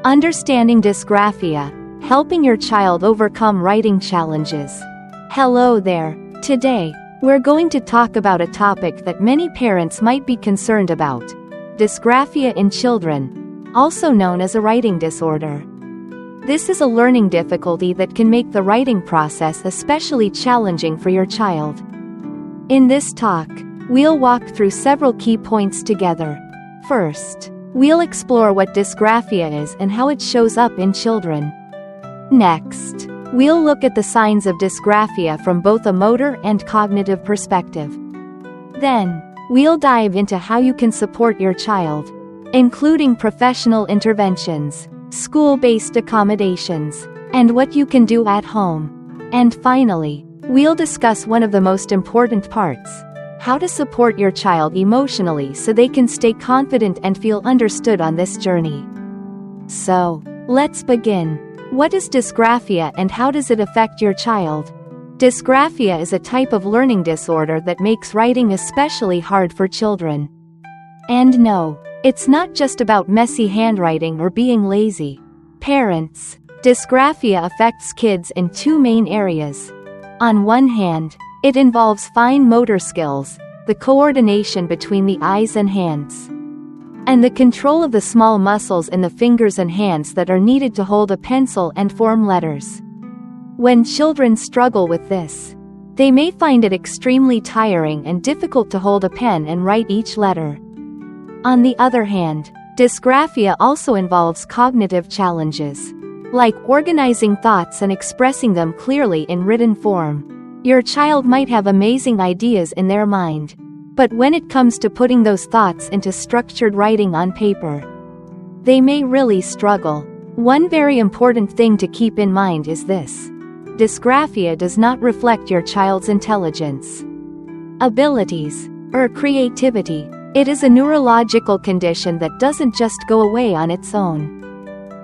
Understanding dysgraphia, helping your child overcome writing challenges. Hello there. Today, we're going to talk about a topic that many parents might be concerned about: dysgraphia in children, also known as a writing disorder. This is a learning difficulty that can make the writing process especially challenging for your child. In this talk, we'll walk through several key points together. First, we'll explore what dysgraphia is and how it shows up in children. Next, we'll look at the signs of dysgraphia from both a motor and cognitive perspective. Then, we'll dive into how you can support your child, including professional interventions, school-based accommodations, and what you can do at home. And finally, we'll discuss one of the most important parts: how to support your child emotionally so they can stay confident and feel understood on this journey. So, let's begin. What is dysgraphia and how does it affect your child? Dysgraphia is a type of learning disorder that makes writing especially hard for children. And no, it's not just about messy handwriting or being lazy. Parents, dysgraphia affects kids in two main areas. On one hand, it involves fine motor skills, the coordination between the eyes and hands, and the control of the small muscles in the fingers and hands that are needed to hold a pencil and form letters. When children struggle with this, they may find it extremely tiring and difficult to hold a pen and write each letter. On the other hand, dysgraphia also involves cognitive challenges, like organizing thoughts and expressing them clearly in written form. Your child might have amazing ideas in their mind, but when it comes to putting those thoughts into structured writing on paper, they may really struggle. One very important thing to keep in mind is this: dysgraphia does not reflect your child's intelligence, abilities, or creativity. It is a neurological condition that doesn't just go away on its own.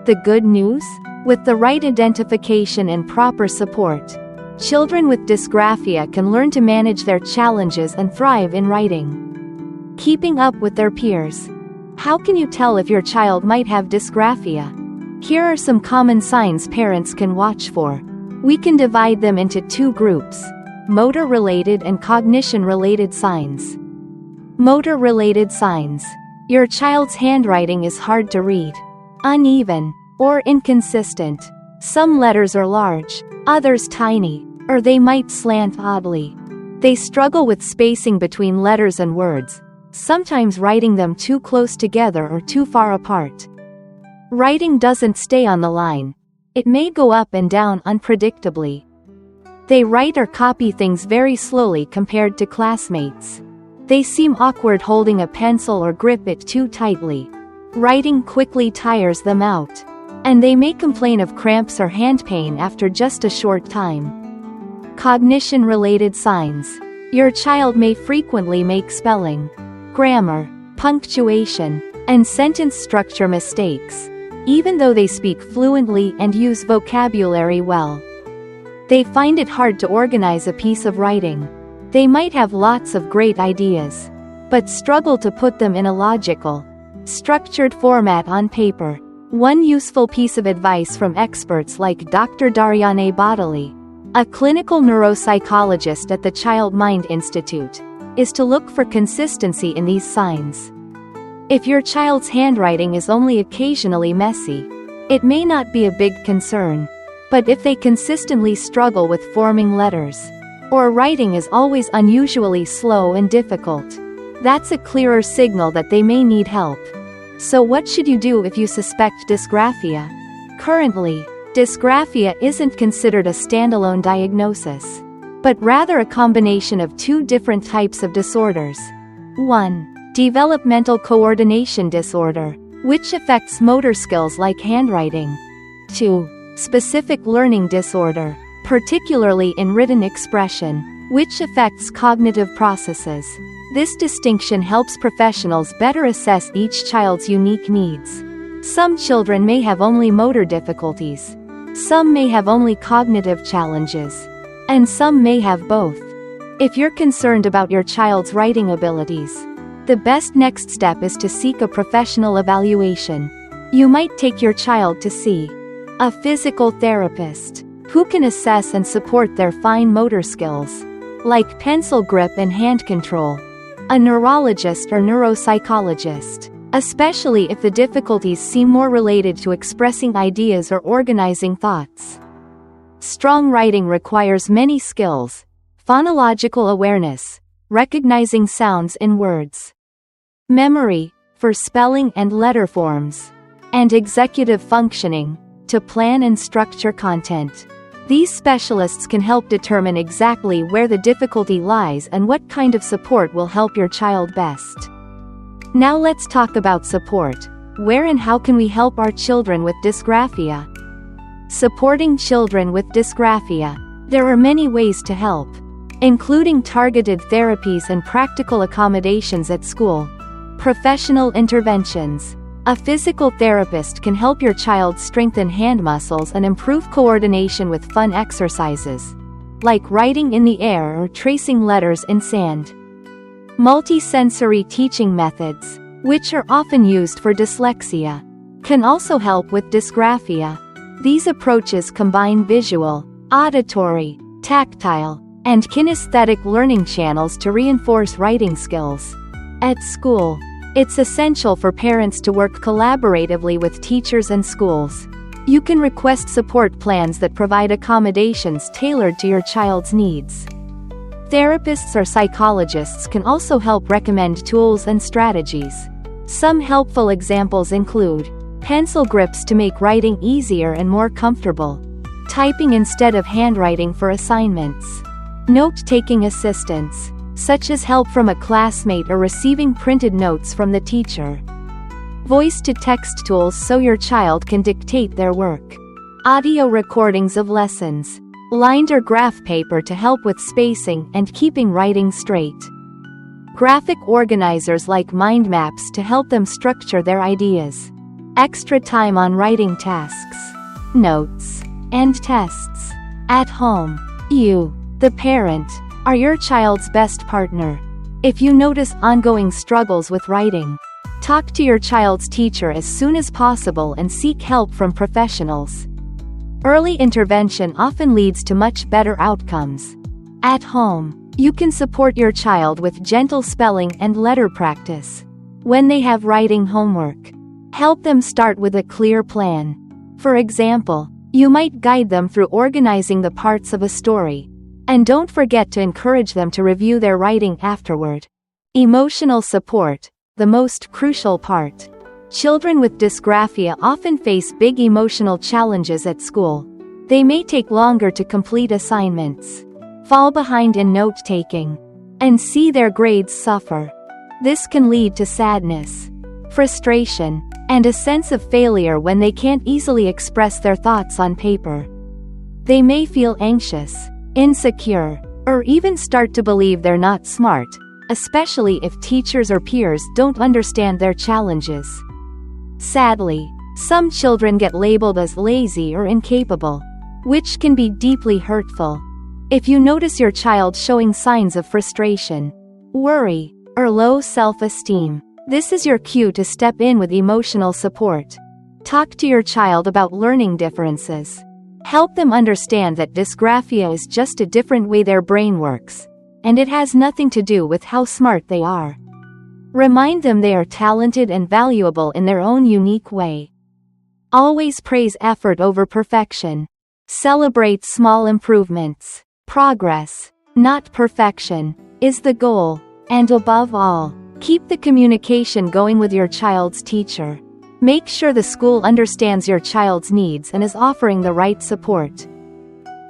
The good news? With the right identification and proper support, children with dysgraphia can learn to manage their challenges and thrive in writing. Keeping up with their peers. How can you tell if your child might have dysgraphia? Here are some common signs parents can watch for. We can divide them into two groups: motor-related and cognition-related signs. Motor-related signs. Your child's handwriting is hard to read, uneven, or inconsistent. Some letters are large, others tiny, or they might slant oddly. They struggle with spacing between letters and words, sometimes writing them too close together or too far apart. Writing doesn't stay on the line. It may go up and down unpredictably. They write or copy things very slowly compared to classmates. They seem awkward holding a pencil or grip it too tightly. Writing quickly tires them out, and they may complain of cramps or hand pain after just a short time. Cognition-related signs. Your child may frequently make spelling, grammar, punctuation, and sentence structure mistakes, even though they speak fluently and use vocabulary well. They find it hard to organize a piece of writing. They might have lots of great ideas, but struggle to put them in a logical, structured format on paper. One useful piece of advice from experts like Dr. Dariane Bodali, a clinical neuropsychologist at the Child Mind Institute, is to look for consistency in these signs. If your child's handwriting is only occasionally messy, it may not be a big concern. But if they consistently struggle with forming letters, or writing is always unusually slow and difficult, that's a clearer signal that they may need help. So what should you do if you suspect dysgraphia? Currently, dysgraphia isn't considered a standalone diagnosis, but rather a combination of two different types of disorders. 1. Developmental coordination disorder, which affects motor skills like handwriting. 2. Specific learning disorder, particularly in written expression, which affects cognitive processes. This distinction helps professionals better assess each child's unique needs. Some children may have only motor difficulties, some may have only cognitive challenges, and some may have both. If you're concerned about your child's writing abilities, the best next step is to seek a professional evaluation. You might take your child to see a physical therapist who can assess and support their fine motor skills, like pencil grip and hand control, a neurologist or neuropsychologist, especially if the difficulties seem more related to expressing ideas or organizing thoughts. Strong writing requires many skills: phonological awareness, recognizing sounds in words, memory, for spelling and letter forms, and executive functioning, to plan and structure content. These specialists can help determine exactly where the difficulty lies and what kind of support will help your child best. Now let's talk about support. Where and how can we help our children with dysgraphia? Supporting children with dysgraphia. There are many ways to help, including targeted therapies and practical accommodations at school. Professional interventions. A physical therapist can help your child strengthen hand muscles and improve coordination with fun exercises, like writing in the air or tracing letters in sand. Multisensory teaching methods, which are often used for dyslexia, can also help with dysgraphia. These approaches combine visual, auditory, tactile, and kinesthetic learning channels to reinforce writing skills. At school, it's essential for parents to work collaboratively with teachers and schools. You can request support plans that provide accommodations tailored to your child's needs. Therapists or psychologists can also help recommend tools and strategies. Some helpful examples include pencil grips to make writing easier and more comfortable, typing instead of handwriting for assignments, note-taking assistance, such as help from a classmate or receiving printed notes from the teacher, voice-to-text tools so your child can dictate their work, audio recordings of lessons, lined or graph paper to help with spacing and keeping writing straight, graphic organizers like mind maps to help them structure their ideas, extra time on writing tasks, notes, and tests. At home, you, the parent, are your child's best partner. If you notice ongoing struggles with writing, talk to your child's teacher as soon as possible and seek help from professionals. Early intervention often leads to much better outcomes. At home, you can support your child with gentle spelling and letter practice. When they have writing homework, help them start with a clear plan. For example, you might guide them through organizing the parts of a story, and don't forget to encourage them to review their writing afterward. Emotional support, the most crucial part. Children with dysgraphia often face big emotional challenges at school. They may take longer to complete assignments, fall behind in note-taking, and see their grades suffer. This can lead to sadness, frustration, and a sense of failure when they can't easily express their thoughts on paper. They may feel anxious, insecure, or even start to believe they're not smart, especially if teachers or peers don't understand their challenges. Sadly, some children get labeled as lazy or incapable, which can be deeply hurtful. If you notice your child showing signs of frustration, worry, or low self-esteem, this is your cue to step in with emotional support. Talk to your child about learning differences. Help them understand that dysgraphia is just a different way their brain works, and it has nothing to do with how smart they are. Remind them they are talented and valuable in their own unique way. Always praise effort over perfection. Celebrate small improvements. Progress, not perfection, is the goal, and above all, keep the communication going with your child's teacher. Make sure the school understands your child's needs and is offering the right support.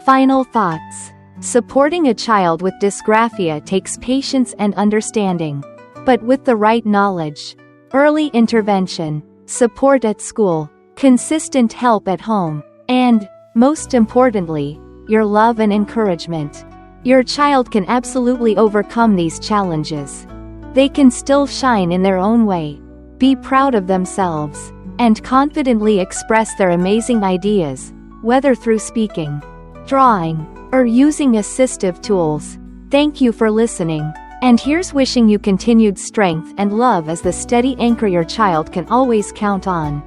Final thoughts. Supporting a child with dysgraphia takes patience and understanding. But with the right knowledge, early intervention, support at school, consistent help at home, and, most importantly, your love and encouragement, your child can absolutely overcome these challenges. They can still shine in their own way, be proud of themselves, and confidently express their amazing ideas, whether through speaking, drawing, or using assistive tools. Thank you for listening, and here's wishing you continued strength and love as the steady anchor your child can always count on.